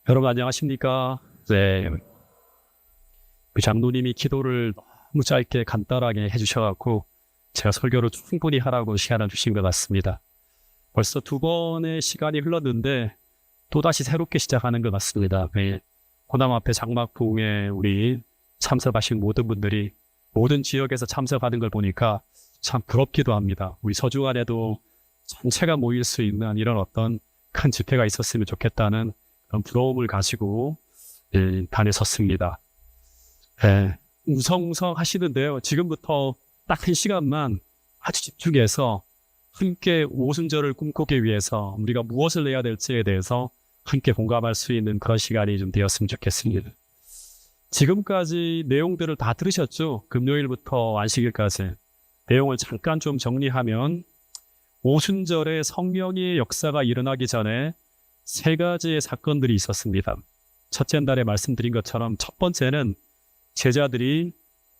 여러분 안녕하십니까? 네, 그 장로님이 기도를 너무 짧게 간단하게 해주셔갖고 제가 설교를 충분히 하라고 시간을 주신 것 같습니다. 벌써 두 번의 시간이 흘렀는데 또다시 새롭게 시작하는 것 같습니다. 네, 고남 앞에 장막부흥에 우리 참석하신 모든 분들이 모든 지역에서 참석하는 걸 보니까 참 부럽기도 합니다. 우리 서주 안에도 전체가 모일 수 있는 이런 어떤 큰 집회가 있었으면 좋겠다는 그런 부러움을 가지고 단에 섰습니다. 웅성웅성 하시는데요. 지금부터 딱 한 시간만 아주 집중해서 함께 오순절을 꿈꾸기 위해서 우리가 무엇을 해야 될지에 대해서 함께 공감할 수 있는 그런 시간이 좀 되었으면 좋겠습니다. 지금까지 내용들을 다 들으셨죠? 금요일부터 안식일까지. 내용을 잠깐 좀 정리하면 오순절에 성령의 역사가 일어나기 전에 세 가지의 사건들이 있었습니다. 첫째 날에 말씀드린 것처럼 첫 번째는 제자들이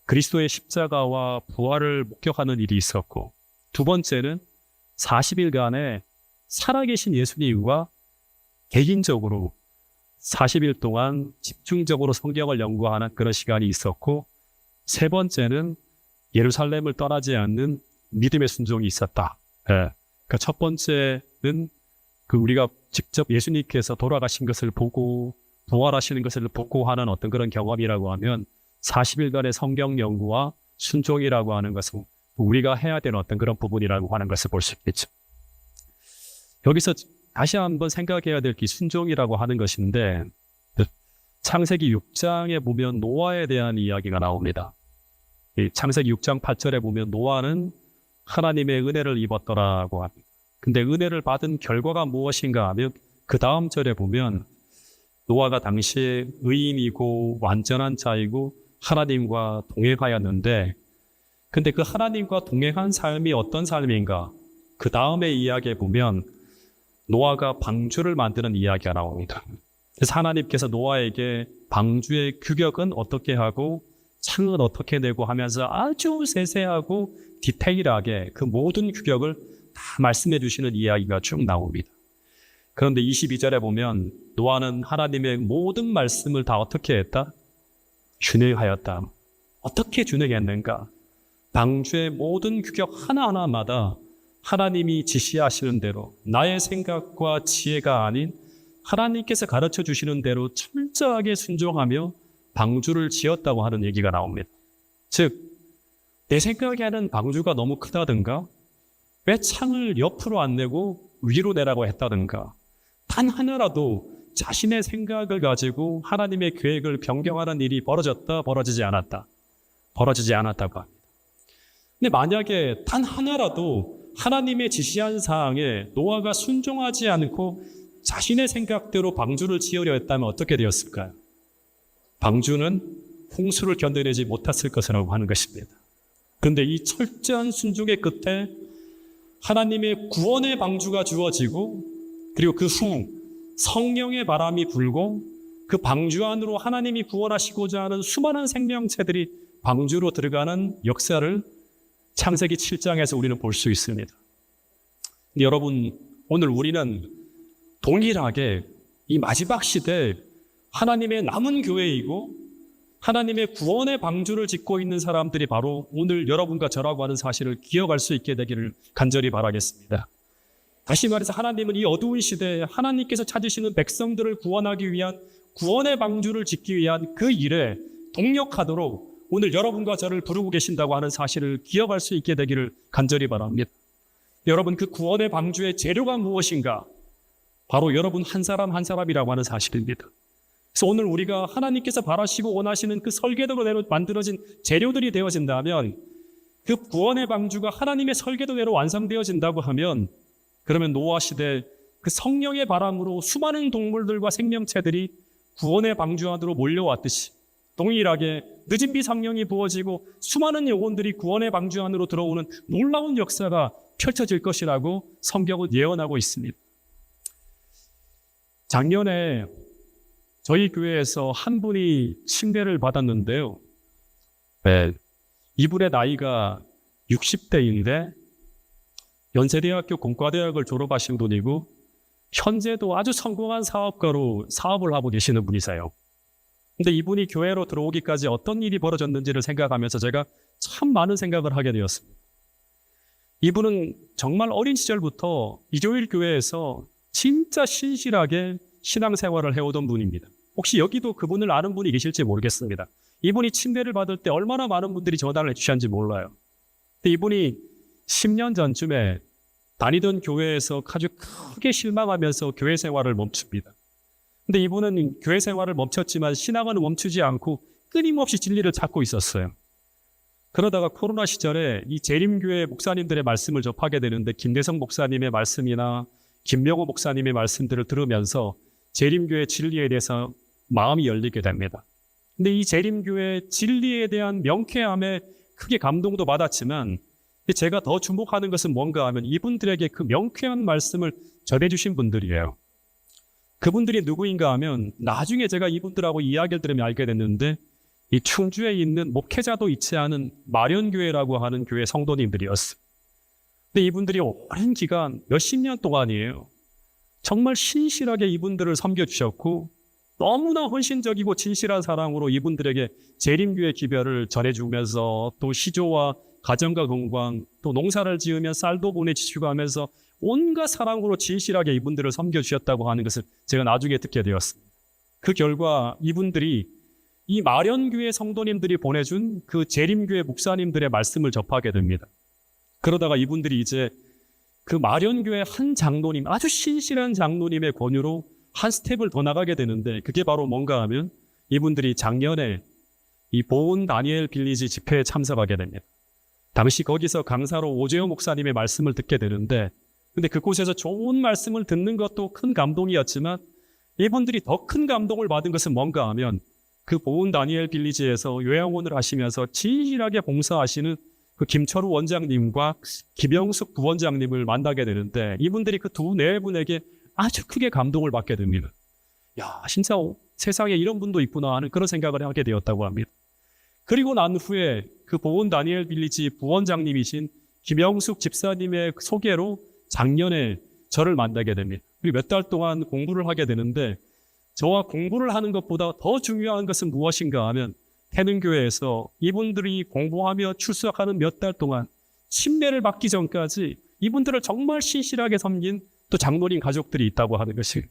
그리스도의 십자가와 부활을 목격하는 일이 있었고, 두 번째는 40일간의 살아계신 예수님과 개인적으로 40일 동안 집중적으로 성경을 연구하는 그런 시간이 있었고, 세 번째는 예루살렘을 떠나지 않는 믿음의 순종이 있었다. 그러니까 첫 번째는 우리가 직접 예수님께서 돌아가신 것을 보고 부활하시는 것을 보고 하는 어떤 그런 경험이라고 하면 40일간의 성경 연구와 순종이라고 하는 것은 우리가 해야 되는 어떤 그런 부분이라고 하는 것을 볼 수 있겠죠. 여기서 다시 한번 생각해야 될 게 순종이라고 하는 것인데, 창세기 6장에 보면 노아에 대한 이야기가 나옵니다. 창세기 6장 8절에 보면 노아는 하나님의 은혜를 입었더라고 합니다. 근데 은혜를 받은 결과가 무엇인가 하면 그 다음 절에 보면 노아가 당시에 의인이고 완전한 자이고 하나님과 동행하였는데, 근데 그 하나님과 동행한 삶이 어떤 삶인가? 그 다음의 이야기에 보면 노아가 방주를 만드는 이야기가 나옵니다. 그래서 하나님께서 노아에게 방주의 규격은 어떻게 하고 창은 어떻게 내고 하면서 아주 세세하고 디테일하게 그 모든 규격을 다 말씀해 주시는 이야기가 쭉 나옵니다. 그런데 22절에 보면 노아는 하나님의 모든 말씀을 다 어떻게 했다? 준행하였다. 어떻게 준행했는가? 방주의 모든 규격 하나하나마다 하나님이 지시하시는 대로 나의 생각과 지혜가 아닌 하나님께서 가르쳐 주시는 대로 철저하게 순종하며 방주를 지었다고 하는 얘기가 나옵니다. 즉, 내 생각에는 방주가 너무 크다든가 왜 창을 옆으로 안 내고 위로 내라고 했다든가 단 하나라도 자신의 생각을 가지고 하나님의 계획을 변경하는 일이 벌어지지 않았다고 합니다. 근데 만약에 단 하나라도 하나님의 지시한 사항에 노아가 순종하지 않고 자신의 생각대로 방주를 지으려 했다면 어떻게 되었을까요? 방주는 홍수를 견뎌내지 못했을 것이라고 하는 것입니다. 그런데 이 철저한 순종의 끝에 하나님의 구원의 방주가 주어지고, 그리고 그 후 성령의 바람이 불고 그 방주 안으로 하나님이 구원하시고자 하는 수많은 생명체들이 방주로 들어가는 역사를 창세기 7장에서 우리는 볼 수 있습니다. 근데 여러분, 오늘 우리는 동일하게 이 마지막 시대에 하나님의 남은 교회이고 하나님의 구원의 방주를 짓고 있는 사람들이 바로 오늘 여러분과 저라고 하는 사실을 기억할 수 있게 되기를 간절히 바라겠습니다. 다시 말해서 하나님은 이 어두운 시대에 하나님께서 찾으시는 백성들을 구원하기 위한 구원의 방주를 짓기 위한 그 일에 동력하도록 오늘 여러분과 저를 부르고 계신다고 하는 사실을 기억할 수 있게 되기를 간절히 바랍니다. 여러분, 그 구원의 방주의 재료가 무엇인가? 바로 여러분 한 사람 한 사람이라고 하는 사실입니다. 그래서 오늘 우리가 하나님께서 바라시고 원하시는 그 설계도로 만들어진 재료들이 되어진다면, 그 구원의 방주가 하나님의 설계도대로 완성되어진다고 하면, 그러면 노아 시대 그 성령의 바람으로 수많은 동물들과 생명체들이 구원의 방주 안으로 몰려왔듯이 동일하게 늦은 비 성령이 부어지고 수많은 영혼들이 구원의 방주 안으로 들어오는 놀라운 역사가 펼쳐질 것이라고 성경은 예언하고 있습니다. 작년에 저희 교회에서 한 분이 칭대를 받았는데요. 이분의 나이가 60대인데 연세대학교 공과대학을 졸업하신 분이고 현재도 아주 성공한 사업가로 사업을 하고 계시는 분이세요. 근데 이분이 교회로 들어오기까지 어떤 일이 벌어졌는지를 생각하면서 제가 참 많은 생각을 하게 되었습니다. 이분은 정말 어린 시절부터 이조일 교회에서 진짜 신실하게 신앙생활을 해오던 분입니다. 혹시 여기도 그분을 아는 분이 계실지 모르겠습니다. 이분이 침례를 받을 때 얼마나 많은 분들이 전화를 해주셨는지 몰라요. 근데 이분이 10년 전쯤에 다니던 교회에서 아주 크게 실망하면서 교회 생활을 멈춥니다. 근데 이분은 교회 생활을 멈췄지만 신앙은 멈추지 않고 끊임없이 진리를 찾고 있었어요. 그러다가 코로나 시절에 이 재림교회 목사님들의 말씀을 접하게 되는데 김대성 목사님의 말씀이나 김명호 목사님의 말씀들을 들으면서 재림교회 진리에 대해서 마음이 열리게 됩니다. 근데 이 재림교회 진리에 대한 명쾌함에 크게 감동도 받았지만 제가 더 주목하는 것은 뭔가 하면 이분들에게 그 명쾌한 말씀을 전해주신 분들이에요. 그분들이 누구인가 하면 나중에 제가 이분들하고 이야기를 들으면 알게 됐는데 이 충주에 있는 목회자도 있지 않은 마련교회라고 하는 교회 성도님들이었어요. 근데 이분들이 오랜 기간 몇십 년 동안이에요. 정말 신실하게 이분들을 섬겨주셨고 너무나 헌신적이고 진실한 사랑으로 이분들에게 재림교회 기별을 전해주면서 또 시조와 가정과 건강 또 농사를 지으며 쌀도 보내주시고 하면서 온갖 사랑으로 진실하게 이분들을 섬겨주셨다고 하는 것을 제가 나중에 듣게 되었습니다. 그 결과 이분들이 이 마련교회 성도님들이 보내준 그 재림교회 목사님들의 말씀을 접하게 됩니다. 그러다가 이분들이 이제 그 마련교회 한 장로님, 아주 신실한 장로님의 권유로 한 스텝을 더 나가게 되는데 그게 바로 뭔가 하면 이분들이 작년에 이 보은 다니엘 빌리지 집회에 참석하게 됩니다. 당시 거기서 강사로 오재호 목사님의 말씀을 듣게 되는데 근데 그곳에서 좋은 말씀을 듣는 것도 큰 감동이었지만 이분들이 더 큰 감동을 받은 것은 뭔가 하면 그 보은 다니엘 빌리지에서 요양원을 하시면서 진실하게 봉사하시는 그 김철우 원장님과 김영숙 부원장님을 만나게 되는데 이분들이 그 두 네 분에게 아주 크게 감동을 받게 됩니다. 야, 진짜 세상에 이런 분도 있구나 하는 그런 생각을 하게 되었다고 합니다. 그리고 난 후에 그 보은 다니엘 빌리지 부원장님이신 김영숙 집사님의 소개로 작년에 저를 만나게 됩니다. 그리고 몇 달 동안 공부를 하게 되는데 저와 공부를 하는 것보다 더 중요한 것은 무엇인가 하면 태능교회에서 이분들이 공부하며 출석하는 몇 달 동안 침례를 받기 전까지 이분들을 정말 신실하게 섬긴 또 장로님 가족들이 있다고 하는 것이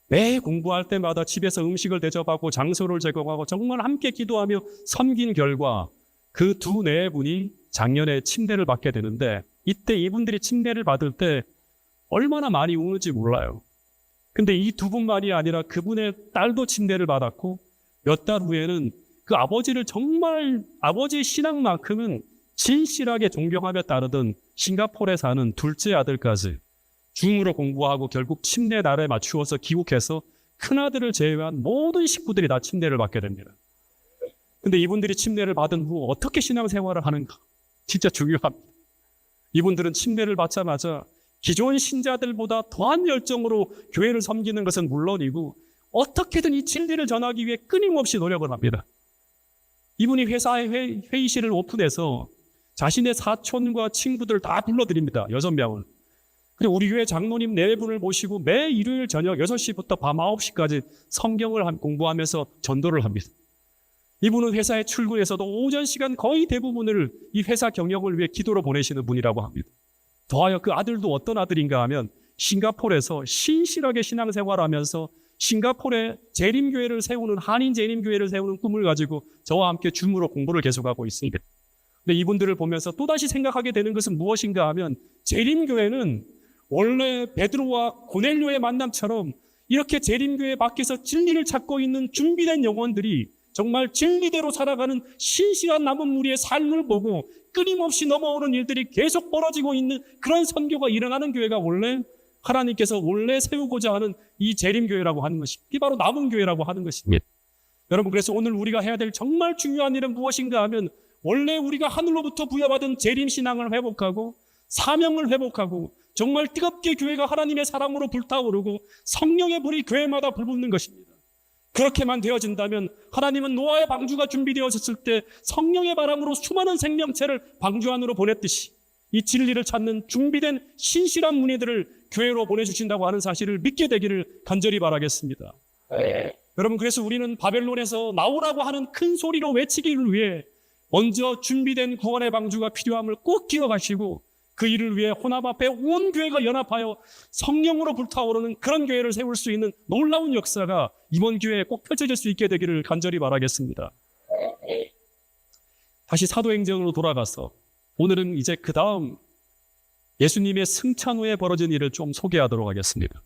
매 공부할 때마다 집에서 음식을 대접하고 장소를 제공하고 정말 함께 기도하며 섬긴 결과 그 두 네 분이 작년에 침례를 받게 되는데 이때 이분들이 침례를 받을 때 얼마나 많이 우는지 몰라요. 근데 이 두 분만이 아니라 그분의 딸도 침례를 받았고 몇 달 후에는 그 아버지를 정말 아버지의 신앙만큼은 진실하게 존경하며 따르던 싱가포르에 사는 둘째 아들까지 중으로 공부하고 결국 침례 날에 맞추어서 귀국해서 큰아들을 제외한 모든 식구들이 다 침례를 받게 됩니다. 근데 이분들이 침례를 받은 후 어떻게 신앙생활을 하는가? 진짜 중요합니다. 이분들은 침례를 받자마자 기존 신자들보다 더한 열정으로 교회를 섬기는 것은 물론이고 어떻게든 이 진리를 전하기 위해 끊임없이 노력을 합니다. 이분이 회사의 회의실을 오픈해서 자신의 사촌과 친구들 다 불러드립니다. 6명을. 그리고 우리 교회 장로님 4분을 모시고 매 일요일 저녁 6시부터 밤 9시까지 성경을 공부하면서 전도를 합니다. 이분은 회사에 출근해서도 오전 시간 거의 대부분을 이 회사 경영을 위해 기도로 보내시는 분이라고 합니다. 더하여 그 아들도 어떤 아들인가 하면 싱가포르에서 신실하게 신앙생활하면서 싱가포르에 재림교회를 세우는 한인 재림교회를 세우는 꿈을 가지고 저와 함께 줌으로 공부를 계속하고 있습니다. 근데 이분들을 보면서 또다시 생각하게 되는 것은 무엇인가 하면 재림교회는 원래 베드로와 고넬료의 만남처럼 이렇게 재림교회 밖에서 진리를 찾고 있는 준비된 영혼들이 정말 진리대로 살아가는 신실한 남은 무리의 삶을 보고 끊임없이 넘어오는 일들이 계속 벌어지고 있는 그런 선교가 일어나는 교회가 원래 하나님께서 원래 세우고자 하는 이 재림교회라고 하는 것입니다. 이게 바로 남은 교회라고 하는 것입니다. 여러분, 그래서 오늘 우리가 해야 될 정말 중요한 일은 무엇인가 하면 원래 우리가 하늘로부터 부여받은 재림신앙을 회복하고 사명을 회복하고 정말 뜨겁게 교회가 하나님의 사랑으로 불타오르고 성령의 불이 교회마다 불붙는 것입니다. 그렇게만 되어진다면 하나님은 노아의 방주가 준비되어졌을 때 성령의 바람으로 수많은 생명체를 방주 안으로 보냈듯이 이 진리를 찾는 준비된 신실한 문의들을 교회로 보내주신다고 하는 사실을 믿게 되기를 간절히 바라겠습니다. 여러분, 그래서 우리는 바벨론에서 나오라고 하는 큰 소리로 외치기를 위해 먼저 준비된 구원의 방주가 필요함을 꼭 기억하시고, 그 일을 위해 혼합 앞에 온 교회가 연합하여 성령으로 불타오르는 그런 교회를 세울 수 있는 놀라운 역사가 이번 교회에 꼭 펼쳐질 수 있게 되기를 간절히 바라겠습니다. 다시 사도행전으로 돌아가서 오늘은 이제 그 다음 예수님의 승천 후에 벌어진 일을 좀 소개하도록 하겠습니다.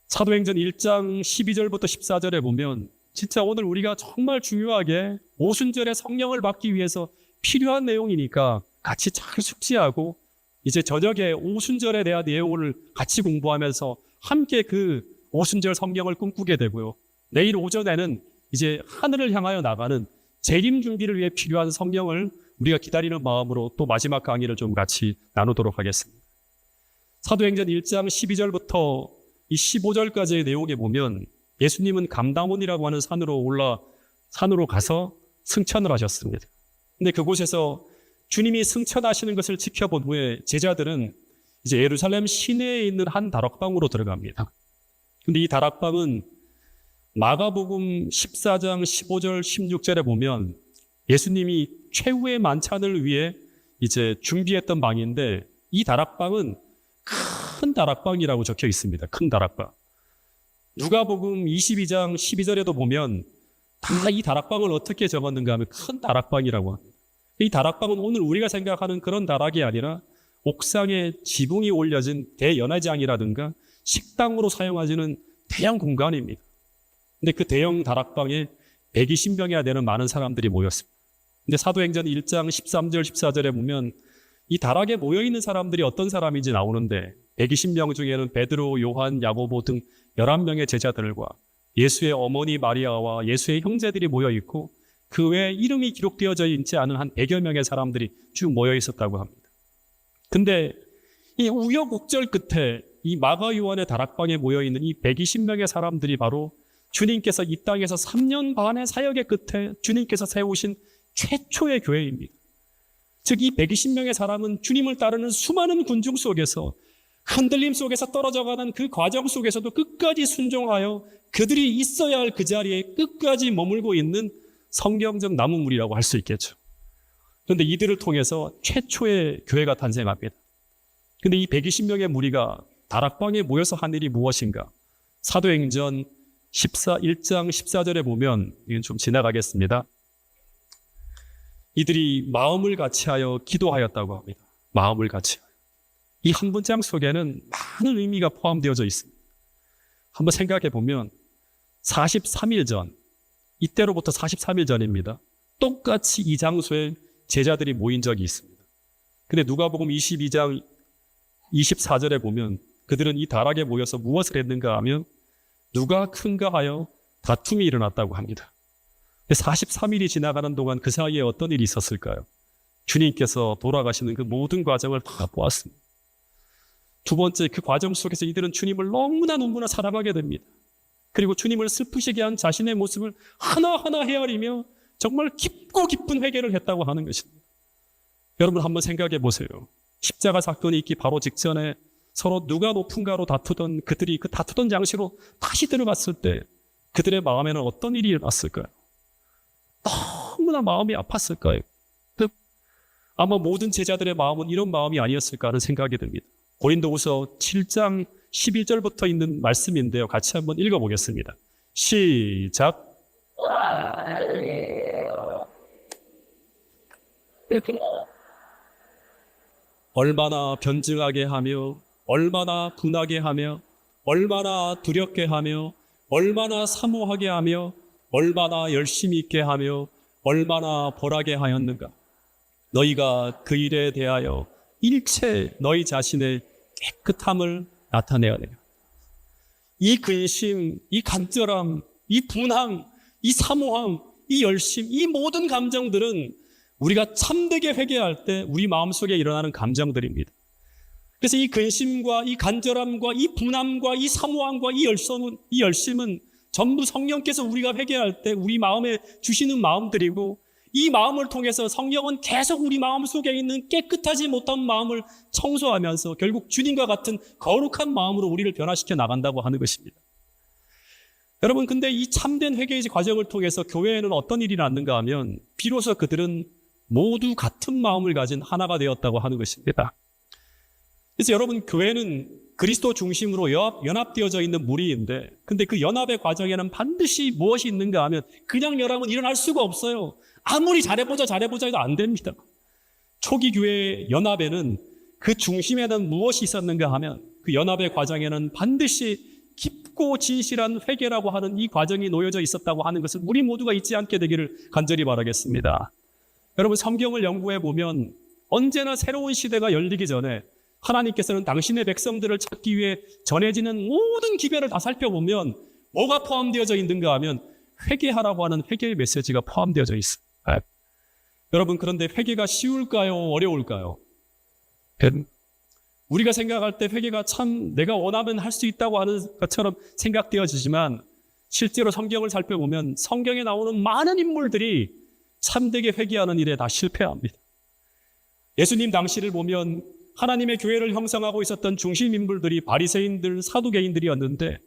사도행전 1장 12절부터 14절에 보면 진짜 오늘 우리가 정말 중요하게 오순절에 성령을 받기 위해서 필요한 내용이니까 같이 잘 숙지하고 이제 저녁에 오순절에 대한 내용을 같이 공부하면서 함께 그 오순절 성경을 꿈꾸게 되고요. 내일 오전에는 이제 하늘을 향하여 나가는 재림 준비를 위해 필요한 성경을 우리가 기다리는 마음으로 또 마지막 강의를 좀 같이 나누도록 하겠습니다. 사도행전 1장 12절부터 이 15절까지의 내용에 보면 예수님은 감담원이라고 하는 산으로 가서 승천을 하셨습니다. 근데 그곳에서 주님이 승천하시는 것을 지켜본 후에 제자들은 이제 예루살렘 시내에 있는 한 다락방으로 들어갑니다. 근데 이 다락방은 마가복음 14장 15절 16절에 보면 예수님이 최후의 만찬을 위해 이제 준비했던 방인데, 이 다락방은 큰 다락방이라고 적혀 있습니다. 큰 다락방. 누가복음 22장 12절에도 보면 다 이 다락방을 어떻게 적었는가 하면 큰 다락방이라고 합니다. 이 다락방은 오늘 우리가 생각하는 그런 다락이 아니라 옥상에 지붕이 올려진 대연회장이라든가 식당으로 사용하지는 대형 공간입니다. 근데 그 대형 다락방에 120명이나 되는 많은 사람들이 모였습니다. 근데 사도행전 1장 13절 14절에 보면 이 다락에 모여있는 사람들이 어떤 사람인지 나오는데, 120명 중에는 베드로, 요한, 야고보 등 11명의 제자들과 예수의 어머니 마리아와 예수의 형제들이 모여있고, 그 외에 이름이 기록되어져 있지 않은 한 100여 명의 사람들이 쭉 모여 있었다고 합니다. 근데 이 우여곡절 끝에 이 마가 요한의 다락방에 모여 있는 이 120명의 사람들이 바로 주님께서 이 땅에서 3년 반의 사역의 끝에 주님께서 세우신 최초의 교회입니다. 즉, 이 120명의 사람은 주님을 따르는 수많은 군중 속에서 흔들림 속에서 떨어져가는 그 과정 속에서도 끝까지 순종하여 그들이 있어야 할 그 자리에 끝까지 머물고 있는 성경적 나무물이라고 할 수 있겠죠. 그런데 이들을 통해서 최초의 교회가 탄생합니다. 그런데 이 120명의 무리가 다락방에 모여서 한 일이 무엇인가? 사도행전 1장 14절에 보면, 이건 좀 지나가겠습니다. 이들이 마음을 같이하여 기도하였다고 합니다. 마음을 같이하여. 이 한 문장 속에는 많은 의미가 포함되어져 있습니다. 한번 생각해 보면 43일 전, 이때로부터 43일 전입니다. 똑같이 이 장소에 제자들이 모인 적이 있습니다. 근데 누가복음 22장 24절에 보면 그들은 이 다락에 모여서 무엇을 했는가 하면 누가 큰가 하여 다툼이 일어났다고 합니다. 43일이 지나가는 동안 그 사이에 어떤 일이 있었을까요? 주님께서 돌아가시는 그 모든 과정을 다 보았습니다. 두 번째, 그 과정 속에서 이들은 주님을 너무나 사랑하게 됩니다. 그리고 주님을 슬프시게 한 자신의 모습을 하나하나 헤아리며 정말 깊고 깊은 회개를 했다고 하는 것입니다. 여러분, 한번 생각해 보세요. 십자가 사건이 있기 바로 직전에 서로 누가 높은가로 다투던 그들이 그 다투던 장소로 다시 들어갔을 때 그들의 마음에는 어떤 일이 일어났을까요? 너무나 마음이 아팠을까요? 아마 모든 제자들의 마음은 이런 마음이 아니었을까 하는 생각이 듭니다. 고린도후서 7장 11절부터 있는 말씀인데요. 같이 한번 읽어보겠습니다. 시작. 얼마나 변증하게 하며 얼마나 분하게 하며 얼마나 두렵게 하며 얼마나 사모하게 하며 얼마나 열심히 있게 하며 얼마나 벌하게 하였는가. 너희가 그 일에 대하여 일체 너희 자신의 깨끗함을 나타내야 돼요. 이 근심, 이 간절함, 이 분함, 이 사모함, 이 열심, 이 모든 감정들은 우리가 참되게 회개할 때 우리 마음속에 일어나는 감정들입니다. 그래서 이 근심과 이 간절함과 이 분함과 이 사모함과 이 열심은 전부 성령께서 우리가 회개할 때 우리 마음에 주시는 마음들이고, 이 마음을 통해서 성령은 계속 우리 마음 속에 있는 깨끗하지 못한 마음을 청소하면서 결국 주님과 같은 거룩한 마음으로 우리를 변화시켜 나간다고 하는 것입니다. 여러분, 근데 이 참된 회개의 과정을 통해서 교회에는 어떤 일이 났는가 하면 비로소 그들은 모두 같은 마음을 가진 하나가 되었다고 하는 것입니다. 그래서 여러분, 교회는 그리스도 중심으로 연합되어져 있는 무리인데, 근데 그 연합의 과정에는 반드시 무엇이 있는가 하면 그냥 연합은 일어날 수가 없어요. 아무리 잘해보자 해도 안 됩니다. 초기 교회의 연합에는 그 중심에는 무엇이 있었는가 하면 그 연합의 과정에는 반드시 깊고 진실한 회개라고 하는 이 과정이 놓여져 있었다고 하는 것을 우리 모두가 잊지 않게 되기를 간절히 바라겠습니다. 여러분, 성경을 연구해 보면 언제나 새로운 시대가 열리기 전에 하나님께서는 당신의 백성들을 찾기 위해 전해지는 모든 기별을 다 살펴보면 뭐가 포함되어져 있는가 하면 회개하라고 하는 회개의 메시지가 포함되어져 있어요. 여러분, 그런데 회개가 쉬울까요? 어려울까요? 우리가 생각할 때 회개가 참 내가 원하면 할 수 있다고 하는 것처럼 생각되어지지만 실제로 성경을 살펴보면 성경에 나오는 많은 인물들이 참되게 회개하는 일에 다 실패합니다. 예수님 당시를 보면 하나님의 교회를 형성하고 있었던 중심 인물들이 바리새인들, 사두개인들이었는데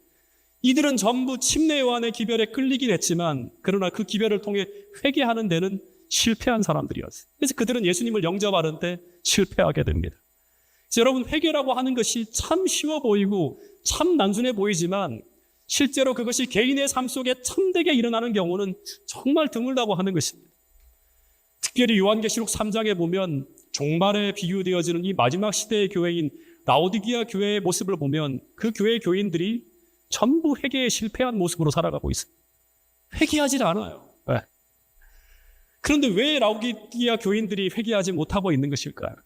이들은 전부 침례 요한의 기별에 끌리긴 했지만 그러나 그 기별을 통해 회개하는 데는 실패한 사람들이었어요. 그래서 그들은 예수님을 영접하는데 실패하게 됩니다. 여러분, 회개라고 하는 것이 참 쉬워 보이고 참 단순해 보이지만 실제로 그것이 개인의 삶 속에 참되게 일어나는 경우는 정말 드물다고 하는 것입니다. 특별히 요한계시록 3장에 보면 종말에 비유되어지는 이 마지막 시대의 교회인 라오디게아 교회의 모습을 보면 그 교회의 교인들이 전부 회개에 실패한 모습으로 살아가고 있습니다. 회개하지 않아요. 네. 그런데 왜 라오디게아 교인들이 회개하지 못하고 있는 것일까요?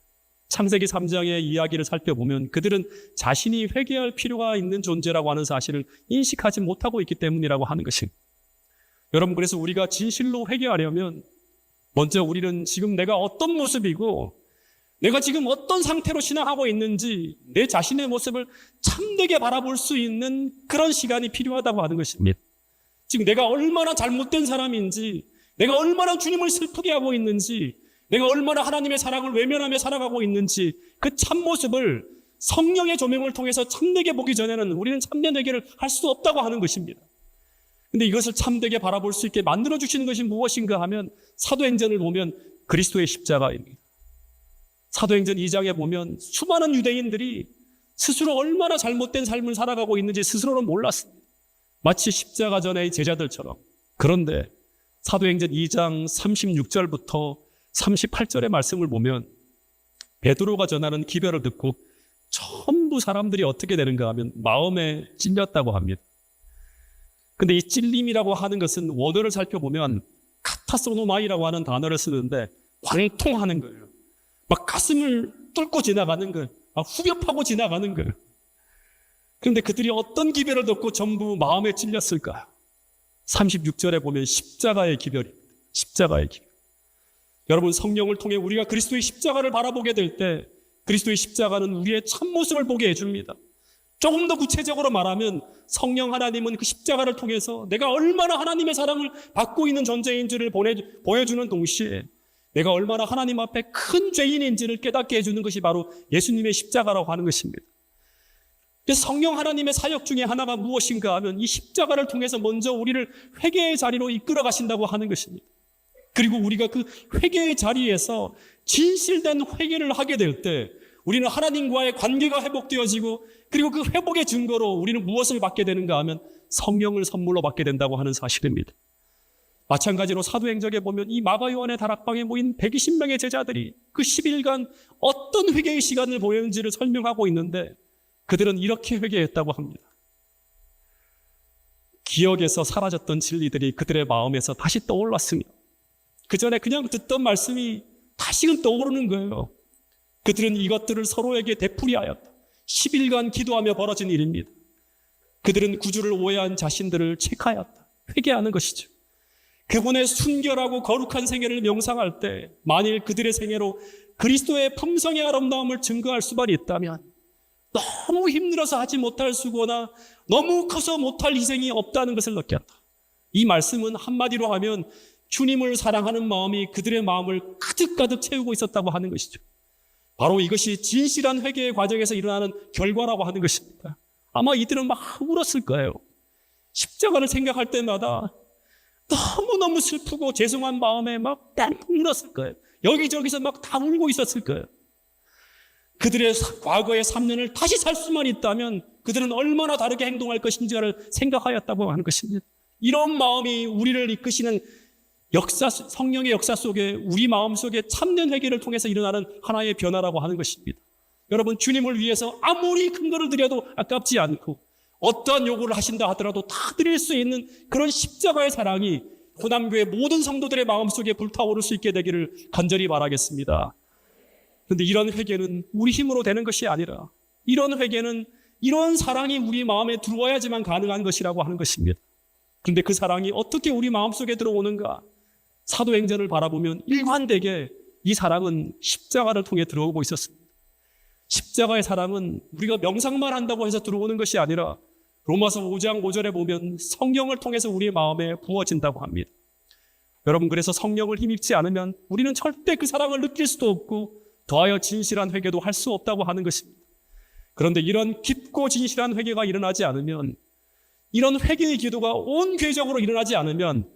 창세기 3장의 이야기를 살펴보면 그들은 자신이 회개할 필요가 있는 존재라고 하는 사실을 인식하지 못하고 있기 때문이라고 하는 것입니다. 여러분, 그래서 우리가 진실로 회개하려면 먼저 우리는 지금 내가 어떤 모습이고 내가 지금 어떤 상태로 신앙하고 있는지 내 자신의 모습을 참되게 바라볼 수 있는 그런 시간이 필요하다고 하는 것입니다. 지금 내가 얼마나 잘못된 사람인지, 내가 얼마나 주님을 슬프게 하고 있는지, 내가 얼마나 하나님의 사랑을 외면하며 살아가고 있는지 그 참모습을 성령의 조명을 통해서 참되게 보기 전에는 우리는 참된 회개를 할 수 없다고 하는 것입니다. 근데 이것을 참되게 바라볼 수 있게 만들어주시는 것이 무엇인가 하면 사도행전을 보면 그리스도의 십자가입니다. 사도행전 2장에 보면 수많은 유대인들이 스스로 얼마나 잘못된 삶을 살아가고 있는지 스스로는 몰랐습니다. 마치 십자가 전의 제자들처럼. 그런데 사도행전 2장 36절부터 38절의 말씀을 보면 베드로가 전하는 기별을 듣고 전부 사람들이 어떻게 되는가 하면 마음에 찔렸다고 합니다. 근데 이 찔림이라고 하는 것은 원어를 살펴보면 카타소노마이라고 하는 단어를 쓰는데 관통하는 거예요. 막 가슴을 뚫고 지나가는 거예요. 막 후벼 파고 지나가는 거예요. 그런데 그들이 어떤 기별을 듣고 전부 마음에 찔렸을까요? 36절에 보면 십자가의 기별입니다. 십자가의 기별. 여러분, 성령을 통해 우리가 그리스도의 십자가를 바라보게 될 때 그리스도의 십자가는 우리의 참모습을 보게 해줍니다. 조금 더 구체적으로 말하면 성령 하나님은 그 십자가를 통해서 내가 얼마나 하나님의 사랑을 받고 있는 존재인지를 보여주는 동시에 내가 얼마나 하나님 앞에 큰 죄인인지를 깨닫게 해주는 것이 바로 예수님의 십자가라고 하는 것입니다. 그래서 성령 하나님의 사역 중에 하나가 무엇인가 하면 이 십자가를 통해서 먼저 우리를 회개의 자리로 이끌어 가신다고 하는 것입니다. 그리고 우리가 그 회개의 자리에서 진실된 회개를 하게 될 때 우리는 하나님과의 관계가 회복되어지고 그리고 그 회복의 증거로 우리는 무엇을 받게 되는가 하면 성령을 선물로 받게 된다고 하는 사실입니다. 마찬가지로 사도행전에 보면 이 마가요한의 다락방에 모인 120명의 제자들이 그 10일간 어떤 회개의 시간을 보였는지를 설명하고 있는데 그들은 이렇게 회개했다고 합니다. 기억에서 사라졌던 진리들이 그들의 마음에서 다시 떠올랐습니다. 그 전에 그냥 듣던 말씀이 다시금 떠오르는 거예요. 그들은 이것들을 서로에게 되풀이하였다. 10일간 기도하며 벌어진 일입니다. 그들은 구주를 오해한 자신들을 체크하였다. 회개하는 것이죠. 그분의 순결하고 거룩한 생애를 명상할 때 만일 그들의 생애로 그리스도의 품성의 아름다움을 증거할 수만 있다면 너무 힘들어서 하지 못할 수고나 너무 커서 못할 희생이 없다는 것을 느꼈다. 이 말씀은 한마디로 하면 주님을 사랑하는 마음이 그들의 마음을 가득가득 채우고 있었다고 하는 것이죠. 바로 이것이 진실한 회개의 과정에서 일어나는 결과라고 하는 것입니다. 아마 이들은 막 울었을 거예요. 십자가를 생각할 때마다 너무너무 슬프고 죄송한 마음에 막 뻥 울었을 거예요. 여기저기서 막 다 울고 있었을 거예요. 그들의 과거의 3년을 다시 살 수만 있다면 그들은 얼마나 다르게 행동할 것인지를 생각하였다고 하는 것입니다. 이런 마음이 우리를 이끄시는 역사, 성령의 역사 속에 우리 마음속에 참된 회개를 통해서 일어나는 하나의 변화라고 하는 것입니다. 여러분, 주님을 위해서 아무리 큰 거를 드려도 아깝지 않고 어떠한 요구를 하신다 하더라도 다 드릴 수 있는 그런 십자가의 사랑이 호남교회 모든 성도들의 마음속에 불타오를 수 있게 되기를 간절히 바라겠습니다. 그런데 이런 회개는 우리 힘으로 되는 것이 아니라 이런 회개는 이런 사랑이 우리 마음에 들어와야지만 가능한 것이라고 하는 것입니다. 그런데 그 사랑이 어떻게 우리 마음속에 들어오는가? 사도행전을 바라보면 일관되게 이 사랑은 십자가를 통해 들어오고 있었습니다. 십자가의 사랑은 우리가 명상만 한다고 해서 들어오는 것이 아니라 로마서 5장 5절에 보면 성령을 통해서 우리의 마음에 부어진다고 합니다. 여러분, 그래서 성령을 힘입지 않으면 우리는 절대 그 사랑을 느낄 수도 없고 더하여 진실한 회개도 할 수 없다고 하는 것입니다. 그런데 이런 깊고 진실한 회개가 일어나지 않으면, 이런 회개의 기도가 온 교회적으로 일어나지 않으면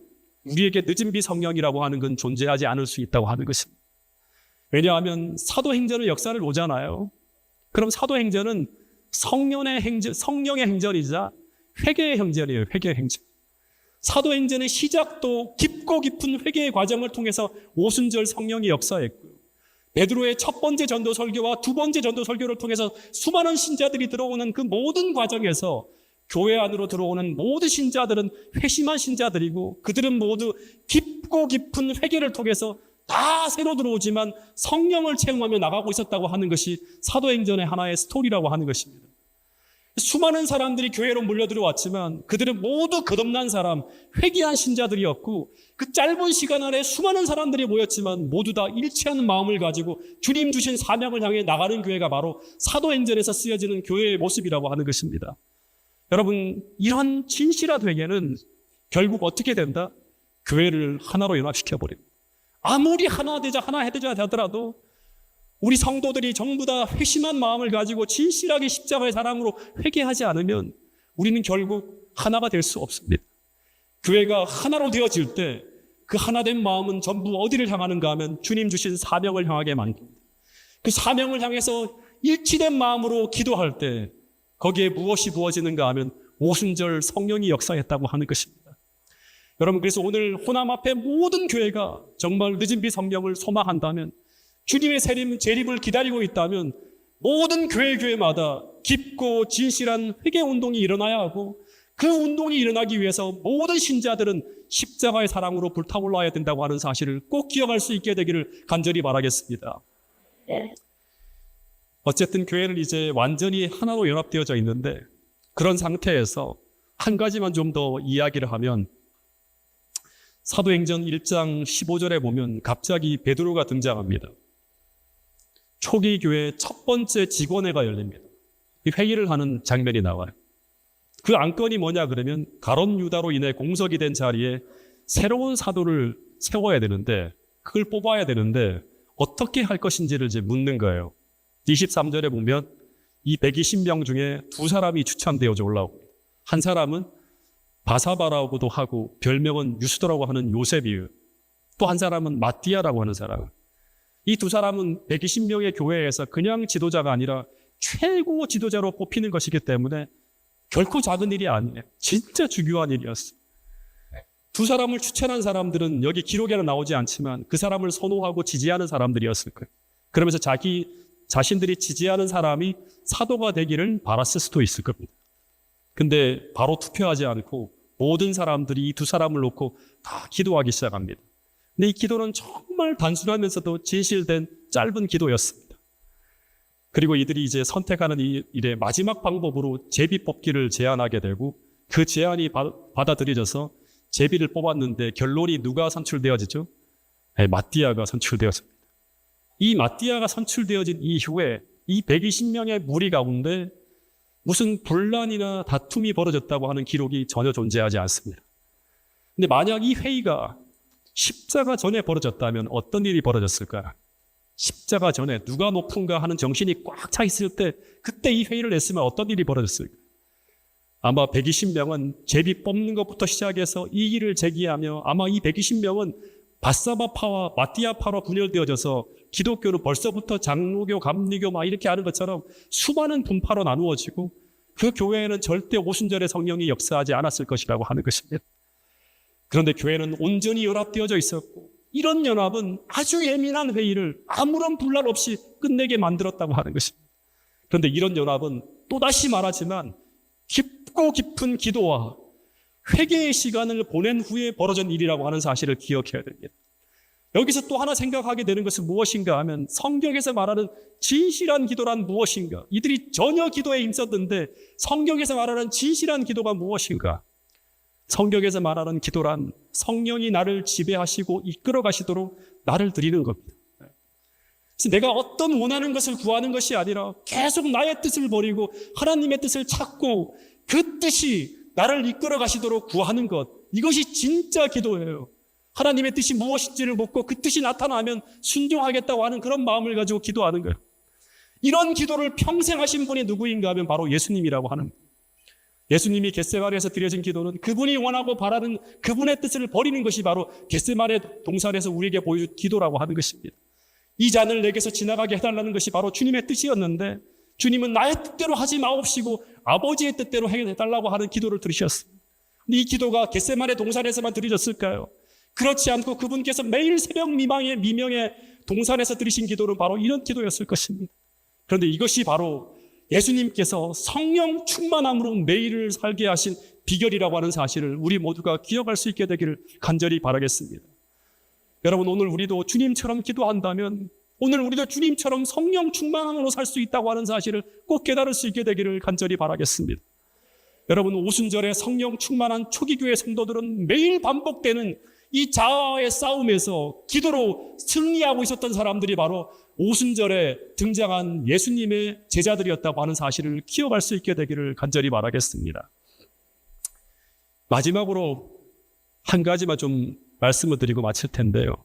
우리에게 늦은 비 성령이라고 하는 건 존재하지 않을 수 있다고 하는 것입니다. 왜냐하면 사도행전의 역사를 보잖아요. 그럼 사도행전은 성령의 행전이자 회개의 행전이에요. 회개의 행전. 사도행전의 시작도 깊고 깊은 회개의 과정을 통해서 오순절 성령이 역사했고요. 베드로의 첫 번째 전도 설교와 두 번째 전도 설교를 통해서 수많은 신자들이 들어오는 그 모든 과정에서 교회 안으로 들어오는 모든 신자들은 회심한 신자들이고 그들은 모두 깊고 깊은 회개를 통해서 다 새로 들어오지만 성령을 체험하며 나가고 있었다고 하는 것이 사도행전의 하나의 스토리라고 하는 것입니다. 수많은 사람들이 교회로 몰려 들어왔지만 그들은 모두 거듭난 사람, 회개한 신자들이었고 그 짧은 시간 안에 수많은 사람들이 모였지만 모두 다 일치하는 마음을 가지고 주님 주신 사명을 향해 나가는 교회가 바로 사도행전에서 쓰여지는 교회의 모습이라고 하는 것입니다. 여러분, 이런 진실한 회개는 결국 어떻게 된다? 교회를 하나로 연합시켜버립니다. 아무리 하나 되자 하더라도 우리 성도들이 전부 다 회심한 마음을 가지고 진실하게 십자가의 사랑으로 회개하지 않으면 우리는 결국 하나가 될 수 없습니다. 교회가 하나로 되어질 때 그 하나된 마음은 전부 어디를 향하는가 하면 주님 주신 사명을 향하게 만듭니다. 그 사명을 향해서 일치된 마음으로 기도할 때 거기에 무엇이 부어지는가 하면 오순절 성령이 역사했다고 하는 것입니다. 여러분, 그래서 오늘 호남 앞에 모든 교회가 정말 늦은 비 성령을 소망한다면, 주님의 재림을 기다리고 있다면 모든 교회마다 깊고 진실한 회개 운동이 일어나야 하고 그 운동이 일어나기 위해서 모든 신자들은 십자가의 사랑으로 불타올라야 된다고 하는 사실을 꼭 기억할 수 있게 되기를 간절히 바라겠습니다. 어쨌든 교회는 이제 완전히 하나로 연합되어져 있는데 그런 상태에서 한 가지만 좀 더 이야기를 하면 사도행전 1장 15절에 보면 갑자기 베드로가 등장합니다. 초기 교회 첫 번째 직원회가 열립니다. 이 회의를 하는 장면이 나와요. 그 안건이 뭐냐 그러면 가룟 유다로 인해 공석이 된 자리에 새로운 사도를 세워야 되는데 그걸 뽑아야 되는데 어떻게 할 것인지를 이제 묻는 거예요. 23절에 보면 이 120명 중에 두 사람이 추천되어져 올라옵니다. 한 사람은 바사바라고도 하고 별명은 유스도라고 하는 요셉이에요. 또 한 사람은 마띠아라고 하는 사람. 이 두 사람은 120명의 교회에서 그냥 지도자가 아니라 최고 지도자로 뽑히는 것이기 때문에 결코 작은 일이 아니에요. 진짜 중요한 일이었어요. 두 사람을 추천한 사람들은 여기 기록에는 나오지 않지만 그 사람을 선호하고 지지하는 사람들이었을 거예요. 그러면서 자신들이 지지하는 사람이 사도가 되기를 바랐을 수도 있을 겁니다. 근데 바로 투표하지 않고 모든 사람들이 이 두 사람을 놓고 다 기도하기 시작합니다. 근데 이 기도는 정말 단순하면서도 진실된 짧은 기도였습니다. 그리고 이들이 이제 선택하는 이 일의 마지막 방법으로 제비 뽑기를 제안하게 되고 그 제안이 받아들여져서 제비를 뽑았는데 결론이 누가 선출되어지죠? 마띠아가 선출되었습니다. 이 마띠아가 선출되어진 이후에 이 120명의 무리 가운데 무슨 분란이나 다툼이 벌어졌다고 하는 기록이 전혀 존재하지 않습니다. 근데 만약 이 회의가 십자가 전에 벌어졌다면 어떤 일이 벌어졌을까? 십자가 전에 누가 높은가 하는 정신이 꽉 차 있을 때 그때 이 회의를 냈으면 어떤 일이 벌어졌을까? 아마 120명은 제비 뽑는 것부터 시작해서 이의를 제기하며 아마 이 120명은 바사바파와 마띠아파로 분열되어져서 기독교는 벌써부터 장로교, 감리교 막 이렇게 하는 것처럼 수많은 분파로 나누어지고 그 교회에는 절대 오순절의 성령이 역사하지 않았을 것이라고 하는 것입니다. 그런데 교회는 온전히 연합되어져 있었고 이런 연합은 아주 예민한 회의를 아무런 분란 없이 끝내게 만들었다고 하는 것입니다. 그런데 이런 연합은 또다시 말하지만 깊고 깊은 기도와 회개의 시간을 보낸 후에 벌어진 일이라고 하는 사실을 기억해야 됩니다. 여기서 또 하나 생각하게 되는 것은 무엇인가 하면 성경에서 말하는 진실한 기도란 무엇인가? 이들이 전혀 기도에 힘썼는데 성경에서 말하는 진실한 기도가 무엇인가? 성경에서 말하는 기도란 성령이 나를 지배하시고 이끌어 가시도록 나를 드리는 겁니다. 그래서 내가 어떤 원하는 것을 구하는 것이 아니라 계속 나의 뜻을 버리고 하나님의 뜻을 찾고 그 뜻이 나를 이끌어 가시도록 구하는 것. 이것이 진짜 기도예요. 하나님의 뜻이 무엇인지를 묻고 그 뜻이 나타나면 순종하겠다고 하는 그런 마음을 가지고 기도하는 거예요. 이런 기도를 평생 하신 분이 누구인가 하면 바로 예수님이라고 하는 거예요. 예수님이 겟세마네에서 드려진 기도는 그분이 원하고 바라는 그분의 뜻을 버리는 것이 바로 겟세마네 동산에서 우리에게 보여준 기도라고 하는 것입니다. 이 잔을 내게서 지나가게 해달라는 것이 바로 주님의 뜻이었는데 주님은 나의 뜻대로 하지 마옵시고 아버지의 뜻대로 해달라고 하는 기도를 들으셨습니다. 이 기도가 겟세마네 동산에서만 드려졌을까요? 그렇지 않고 그분께서 매일 새벽 미명에 동산에서 드리신 기도는 바로 이런 기도였을 것입니다. 그런데 이것이 바로 예수님께서 성령 충만함으로 매일을 살게 하신 비결이라고 하는 사실을 우리 모두가 기억할 수 있게 되기를 간절히 바라겠습니다. 여러분, 오늘 우리도 주님처럼 기도한다면 오늘 우리도 주님처럼 성령 충만함으로 살 수 있다고 하는 사실을 꼭 깨달을 수 있게 되기를 간절히 바라겠습니다. 여러분, 오순절에 성령 충만한 초기교회 성도들은 매일 반복되는 이 자아의 싸움에서 기도로 승리하고 있었던 사람들이 바로 오순절에 등장한 예수님의 제자들이었다고 하는 사실을 기억할 수 있게 되기를 간절히 바라겠습니다. 마지막으로 한 가지만 좀 말씀을 드리고 마칠 텐데요.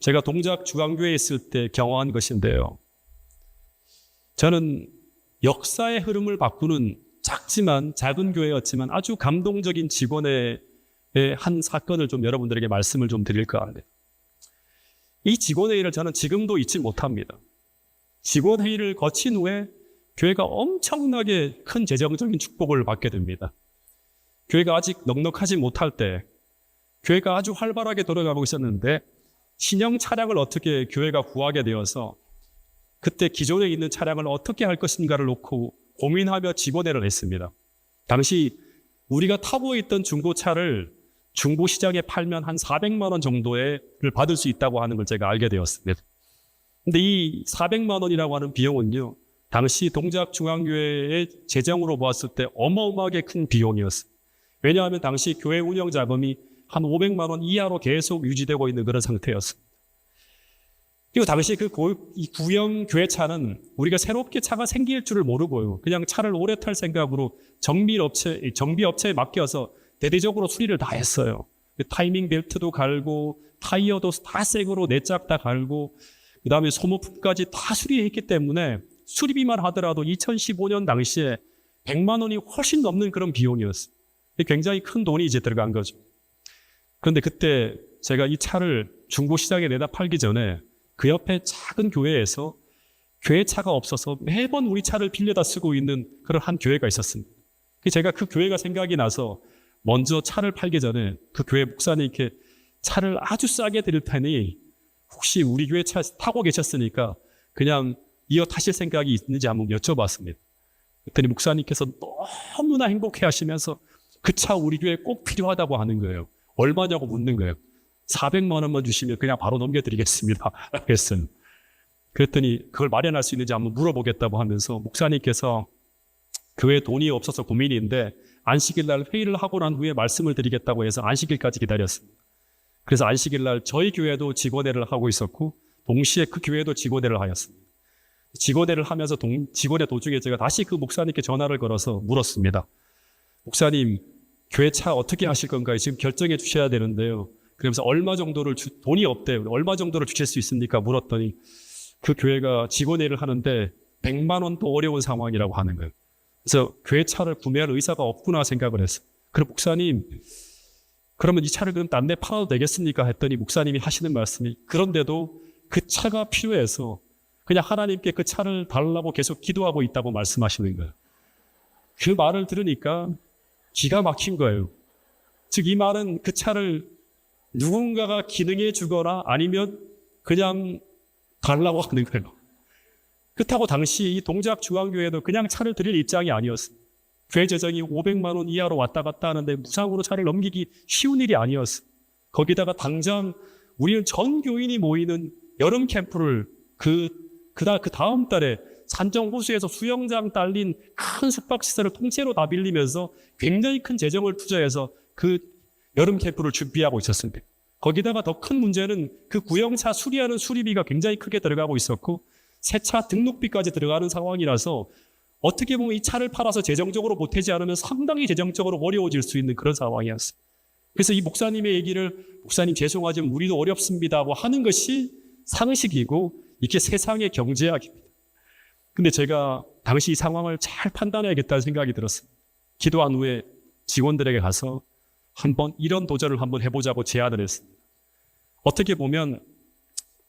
제가 동작 중앙교회에 있을 때 경험한 것인데요. 저는 역사의 흐름을 바꾸는 작은 교회였지만 아주 감동적인 직원의 한 사건을 좀 여러분들에게 말씀을 좀 드릴까 합니다. 이 직원회의를 저는 지금도 잊지 못합니다. 직원회의를 거친 후에 교회가 엄청나게 큰 재정적인 축복을 받게 됩니다. 교회가 아직 넉넉하지 못할 때 교회가 아주 활발하게 돌아가고 있었는데 신형 차량을 어떻게 교회가 구하게 되어서 그때 기존에 있는 차량을 어떻게 할 것인가를 놓고 고민하며 직원회의를 했습니다. 당시 우리가 타고 있던 중고차를 중고시장에 팔면 한 400만 원 정도를 받을 수 있다고 하는 걸 제가 알게 되었습니다. 근데 이 400만 원이라고 하는 비용은요, 당시 동작중앙교회의 재정으로 보았을 때 어마어마하게 큰 비용이었어요. 왜냐하면 당시 교회 운영 자금이 한 500만 원 이하로 계속 유지되고 있는 그런 상태였습니다. 그리고 당시 이 구형 교회차는 우리가 새롭게 차가 생길 줄을 모르고요. 그냥 차를 오래 탈 생각으로 정비업체에 맡겨서 대대적으로 수리를 다 했어요. 타이밍 벨트도 갈고 타이어도 다 새거로 네 짝 다 갈고 그 다음에 소모품까지 다 수리했기 때문에 수리비만 하더라도 2015년 당시에 100만 원이 훨씬 넘는 그런 비용이었어요. 굉장히 큰 돈이 이제 들어간 거죠. 그런데 그때 제가 이 차를 중고시장에 내다 팔기 전에 그 옆에 작은 교회에서 교회차가 없어서 매번 우리 차를 빌려다 쓰고 있는 그런 한 교회가 있었습니다. 제가 그 교회가 생각이 나서 먼저 차를 팔기 전에 그 교회 목사님께 차를 아주 싸게 드릴 테니 혹시 우리 교회 차 타고 계셨으니까 그냥 이어 타실 생각이 있는지 한번 여쭤봤습니다. 그랬더니 목사님께서 너무나 행복해 하시면서 그 차 우리 교회에 꼭 필요하다고 하는 거예요. 얼마냐고 묻는 거예요. 400만 원만 주시면 그냥 바로 넘겨드리겠습니다. 그랬어요. 그랬더니 그걸 마련할 수 있는지 한번 물어보겠다고 하면서 목사님께서 교회에 돈이 없어서 고민인데 안식일 날 회의를 하고 난 후에 말씀을 드리겠다고 해서 안식일까지 기다렸습니다. 그래서 안식일 날 저희 교회도 직원회를 하고 있었고 동시에 그 교회도 직원회를 하였습니다. 직원회를 하면서 직원회 도중에 제가 다시 그 목사님께 전화를 걸어서 물었습니다. 목사님, 교회 차 어떻게 하실 건가요? 지금 결정해 주셔야 되는데요. 그러면서 얼마 정도를 돈이 없대요. 얼마 정도를 주실 수 있습니까? 물었더니 그 교회가 직원회의를 하는데 100만 원도 어려운 상황이라고 하는 거예요. 그래서 교회 차를 구매할 의사가 없구나 생각을 했어요. 그럼 목사님, 그러면 이 차를 그럼 딴 데 팔아도 되겠습니까? 했더니 목사님이 하시는 말씀이, 그런데도 그 차가 필요해서 그냥 하나님께 그 차를 달라고 계속 기도하고 있다고 말씀하시는 거예요. 그 말을 들으니까 기가 막힌 거예요. 즉 이 말은 그 차를 누군가가 기능해 주거나 아니면 그냥 달라고 하는 거예요. 그렇다고 당시 이 동작중앙교회도 그냥 차를 드릴 입장이 아니었어요. 교회 재정이 500만 원 이하로 왔다 갔다 하는데 무상으로 차를 넘기기 쉬운 일이 아니었어요. 거기다가 당장 우리는 전 교인이 모이는 여름 캠프를 그 다음 달에 산정 호수에서 수영장 딸린 큰 숙박시설을 통째로 다 빌리면서 굉장히 큰 재정을 투자해서 그 여름 캠프를 준비하고 있었습니다. 거기다가 더 큰 문제는 그 구형차 수리하는 수리비가 굉장히 크게 들어가고 있었고 새 차 등록비까지 들어가는 상황이라서 어떻게 보면 이 차를 팔아서 재정적으로 보태지 않으면 상당히 재정적으로 어려워질 수 있는 그런 상황이었어요. 그래서 이 목사님의 얘기를 목사님 죄송하지만 우리도 어렵습니다 하는 것이 상식이고 이게 세상의 경제학입니다. 근데 제가 당시 이 상황을 잘 판단해야겠다는 생각이 들었어요. 기도한 후에 직원들에게 가서 한번 이런 도전을 한번 해보자고 제안을 했습니다. 어떻게 보면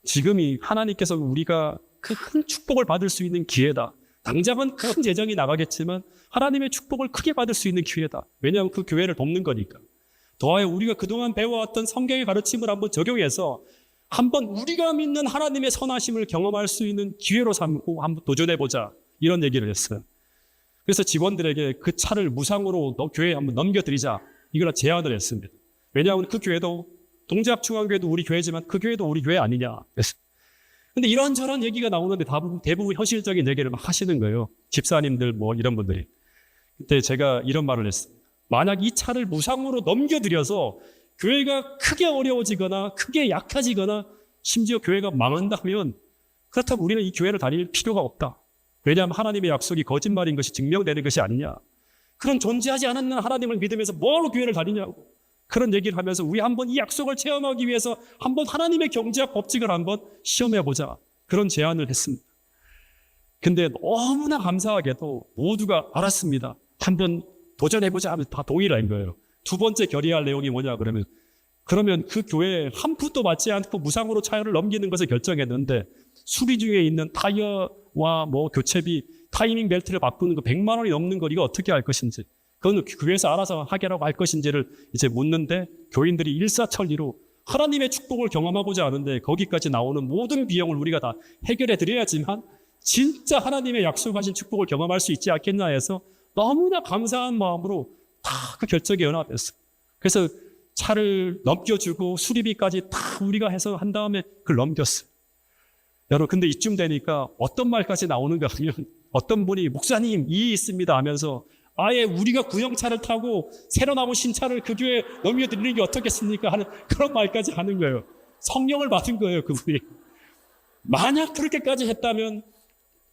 지금이 하나님께서 우리가 큰 축복을 받을 수 있는 기회다. 당장은 큰 재정이 나가겠지만 하나님의 축복을 크게 받을 수 있는 기회다. 왜냐하면 그 교회를 돕는 거니까. 더하여 우리가 그동안 배워왔던 성경의 가르침을 한번 적용해서 한번 우리가 믿는 하나님의 선하심을 경험할 수 있는 기회로 삼고 한번 도전해보자. 이런 얘기를 했어요. 그래서 직원들에게 그 차를 무상으로 교회에 한번 넘겨드리자. 이걸 제안을 했습니다. 왜냐하면 그 교회도 동작중앙교회도 우리 교회지만 그 교회도 우리 교회 아니냐. 근데 이런저런 얘기가 나오는데 대부분 현실적인 얘기를 막 하시는 거예요. 집사님들 이런 분들이. 그때 제가 이런 말을 했습니다. 만약 이 차를 무상으로 넘겨드려서 교회가 크게 어려워지거나 크게 약해지거나 심지어 교회가 망한다면 그렇다면 우리는 이 교회를 다닐 필요가 없다. 왜냐하면 하나님의 약속이 거짓말인 것이 증명되는 것이 아니냐. 그런 존재하지 않는 하나님을 믿으면서 뭐로 교회를 다니냐고. 그런 얘기를 하면서 우리 한번 이 약속을 체험하기 위해서 한번 하나님의 경제학 법칙을 한번 시험해보자. 그런 제안을 했습니다. 근데 너무나 감사하게도 모두가 알았습니다. 한번 도전해보자 하면 다 동의를 한 거예요. 두 번째 결의할 내용이 뭐냐 그러면 그 교회에 한 푼도 받지 않고 무상으로 차를 넘기는 것을 결정했는데 수리 중에 있는 타이어와 교체비, 타이밍 벨트를 바꾸는 거 100만 원이 넘는 걸 이거 어떻게 할 것인지 그건 교회에서 알아서 하게라고 할 것인지를 이제 묻는데 교인들이 일사천리로 하나님의 축복을 경험하고자 하는데 거기까지 나오는 모든 비용을 우리가 다 해결해 드려야지만 진짜 하나님의 약속하신 축복을 경험할 수 있지 않겠나 해서 너무나 감사한 마음으로 다 그 결정에 연합했어요. 그래서 차를 넘겨주고 수리비까지 다 우리가 해서 한 다음에 그걸 넘겼어요. 여러분 근데 이쯤 되니까 어떤 말까지 나오는가 하면 어떤 분이 목사님 이의 있습니다 하면서 아예 우리가 구형차를 타고 새로 나온 신차를 그 교회에 넘겨드리는 게 어떻겠습니까 하는 그런 말까지 하는 거예요. 성령을 받은 거예요 그분이. 만약 그렇게까지 했다면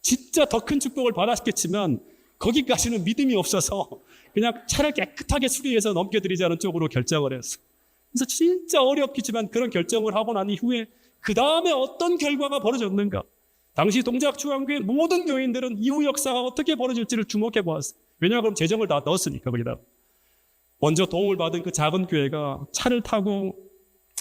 진짜 더 큰 축복을 받았겠지만 거기까지는 믿음이 없어서 그냥 차를 깨끗하게 수리해서 넘겨드리자는 쪽으로 결정을 했어요. 그래서 진짜 어렵겠지만 그런 결정을 하고 난 이후에 그 다음에 어떤 결과가 벌어졌는가. 당시 동작중앙교회 모든 교인들은 이후 역사가 어떻게 벌어질지를 주목해 보았어요. 왜냐하면 재정을 다 넣었으니까 거기다. 먼저 도움을 받은 그 작은 교회가 차를 타고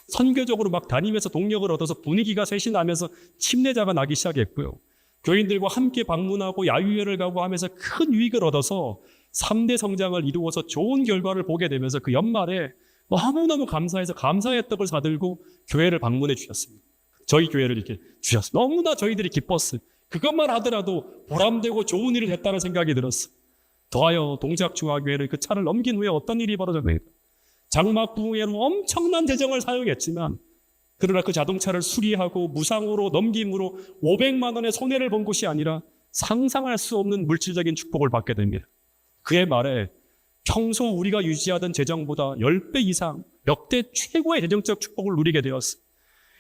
선교적으로 막 다니면서 동력을 얻어서 분위기가 쇄신하면서 침례자가 나기 시작했고요. 교인들과 함께 방문하고 야유회를 가고 하면서 큰 유익을 얻어서 3대 성장을 이루어서 좋은 결과를 보게 되면서 그 연말에 너무너무 감사해서 감사의 떡을 사들고 교회를 방문해 주셨습니다. 저희 교회를 이렇게 주셨어요. 너무나 저희들이 기뻤어요. 그것만 하더라도 보람되고 좋은 일을 했다는 생각이 들었어요. 더하여 동작중앙교회를 그 차를 넘긴 후에 어떤 일이 벌어졌나요? 장막 부흥회로 엄청난 재정을 사용했지만 그러나 그 자동차를 수리하고 무상으로 넘김으로 500만 원의 손해를 본 것이 아니라 상상할 수 없는 물질적인 축복을 받게 됩니다. 그의 말에 평소 우리가 유지하던 재정보다 10배 이상 역대 최고의 재정적 축복을 누리게 되었어요.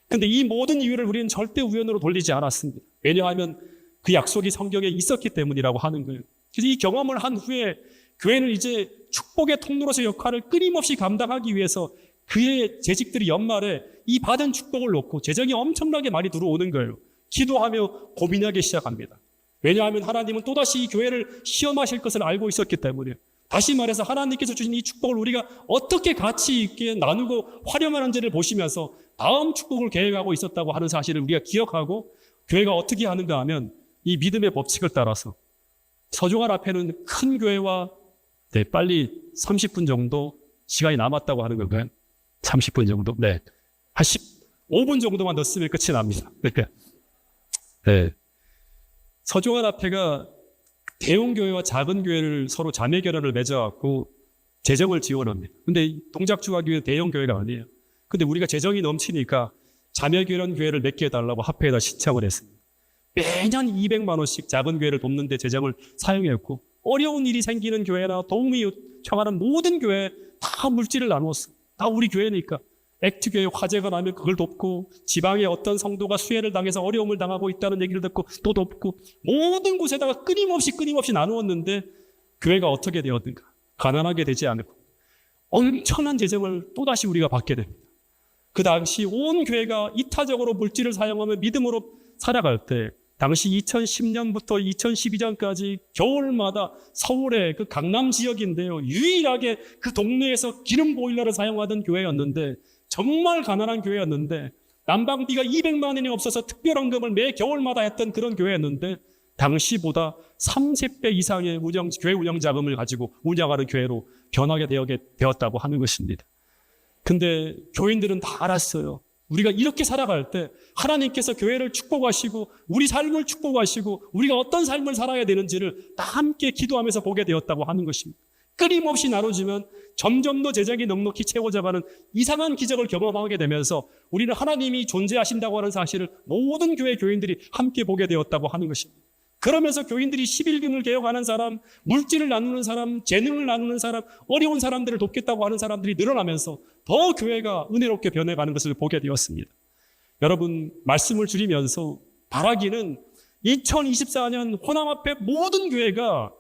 그런데 이 모든 이유를 우리는 절대 우연으로 돌리지 않았습니다. 왜냐하면 그 약속이 성경에 있었기 때문이라고 하는 거예요. 그래서 이 경험을 한 후에 교회는 이제 축복의 통로로서 역할을 끊임없이 감당하기 위해서 그의 재직들이 연말에 이 받은 축복을 놓고 재정이 엄청나게 많이 들어오는 거예요. 기도하며 고민하기 시작합니다. 왜냐하면 하나님은 또다시 이 교회를 시험하실 것을 알고 있었기 때문에, 다시 말해서 하나님께서 주신 이 축복을 우리가 어떻게 가치 있게 나누고 활용하는지를 보시면서 다음 축복을 계획하고 있었다고 하는 사실을 우리가 기억하고, 교회가 어떻게 하는가 하면 이 믿음의 법칙을 따라서 서종할 앞에는 큰 교회와 빨리 30분 정도 시간이 남았다고 하는 건가요? 30분 정도? 네. 한 15분 정도만 더 쓰면 끝이 납니다. 네. 서종할 앞에가 대형 교회와 작은 교회를 서로 자매 결연을 맺어갖고 재정을 지원합니다. 근데 동작중화교회 대형 교회가 아니에요. 근데 우리가 재정이 넘치니까 자매 결연 교회를 맺게 해달라고 합회에다 신청을 했습니다. 매년 200만 원씩 작은 교회를 돕는 데 재정을 사용했고, 어려운 일이 생기는 교회나 도움이 요청하는 모든 교회에 다 물질을 나누었어요. 다 우리 교회니까. 액트교회 화재가 나면 그걸 돕고, 지방의 어떤 성도가 수해를 당해서 어려움을 당하고 있다는 얘기를 듣고 또 돕고, 모든 곳에다가 끊임없이 나누었는데 교회가 어떻게 되었는가? 가난하게 되지 않고 엄청난 재정을 또다시 우리가 받게 됩니다. 그 당시 온 교회가 이타적으로 물질을 사용하며 믿음으로 살아갈 때, 당시 2010년부터 2012년까지 겨울마다 서울의 그 강남 지역인데요, 유일하게 그 동네에서 기름 보일러를 사용하던 교회였는데, 정말 가난한 교회였는데, 난방비가 200만 원이 없어서 특별헌금을 매 겨울마다 했던 그런 교회였는데, 당시보다 30배 이상의 교회 운영 자금을 가지고 운영하는 교회로 변하게 되었다고 하는 것입니다. 근데 교인들은 다 알았어요. 우리가 이렇게 살아갈 때 하나님께서 교회를 축복하시고 우리 삶을 축복하시고 우리가 어떤 삶을 살아야 되는지를 다 함께 기도하면서 보게 되었다고 하는 것입니다. 끊임없이 나눠주면 점점 더 재정이 넉넉히 채워져가는 이상한 기적을 경험하게 되면서 우리는 하나님이 존재하신다고 하는 사실을 모든 교회 교인들이 함께 보게 되었다고 하는 것입니다. 그러면서 교인들이 11금을 개혁하는 사람, 물질을 나누는 사람, 재능을 나누는 사람, 어려운 사람들을 돕겠다고 하는 사람들이 늘어나면서 더 교회가 은혜롭게 변해가는 것을 보게 되었습니다. 여러분, 말씀을 줄이면서 바라기는 2024년 호남 앞에 모든 교회가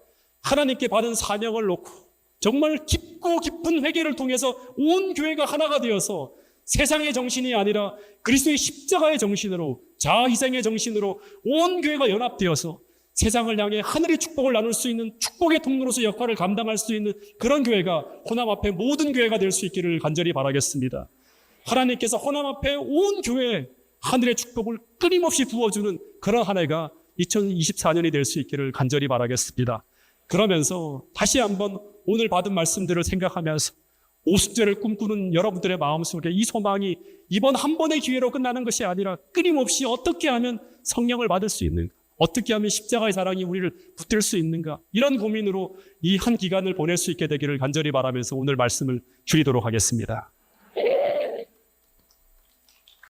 하나님께 받은 사명을 놓고 정말 깊고 깊은 회개를 통해서 온 교회가 하나가 되어서 세상의 정신이 아니라 그리스도의 십자가의 정신으로, 자아희생의 정신으로 온 교회가 연합되어서 세상을 향해 하늘의 축복을 나눌 수 있는 축복의 통로로서 역할을 감당할 수 있는 그런 교회가 호남 앞에 모든 교회가 될 수 있기를 간절히 바라겠습니다. 하나님께서 호남 앞에 온 교회에 하늘의 축복을 끊임없이 부어주는 그런 한 해가 2024년이 될 수 있기를 간절히 바라겠습니다. 그러면서 다시 한번 오늘 받은 말씀들을 생각하면서 오순절을 꿈꾸는 여러분들의 마음속에 이 소망이 이번 한 번의 기회로 끝나는 것이 아니라 끊임없이 어떻게 하면 성령을 받을 수 있는가, 어떻게 하면 십자가의 사랑이 우리를 붙들 수 있는가, 이런 고민으로 이 한 기간을 보낼 수 있게 되기를 간절히 바라면서 오늘 말씀을 줄이도록 하겠습니다.